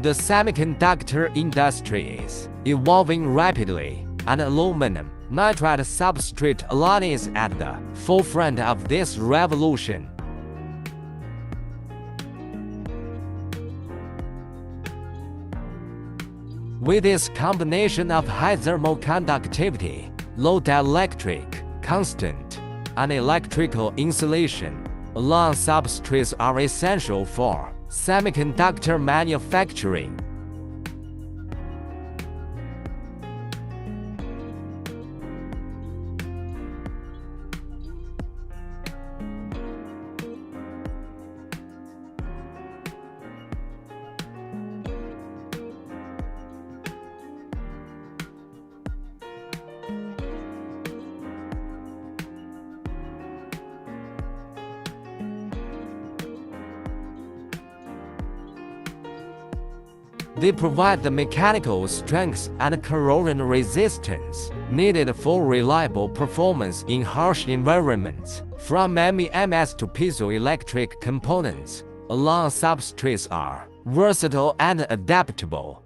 The semiconductor industry is evolving rapidly, and aluminum nitride substrate is at the forefront of this revolution. With its combination of high thermal conductivity, low dielectric constant, and electrical insulation, alum substrates are essential for semiconductor manufacturing. They provide the mechanical strength and corrosion resistance needed for reliable performance in harsh environments. From MEMS to piezoelectric components, alum substrates are versatile and adaptable.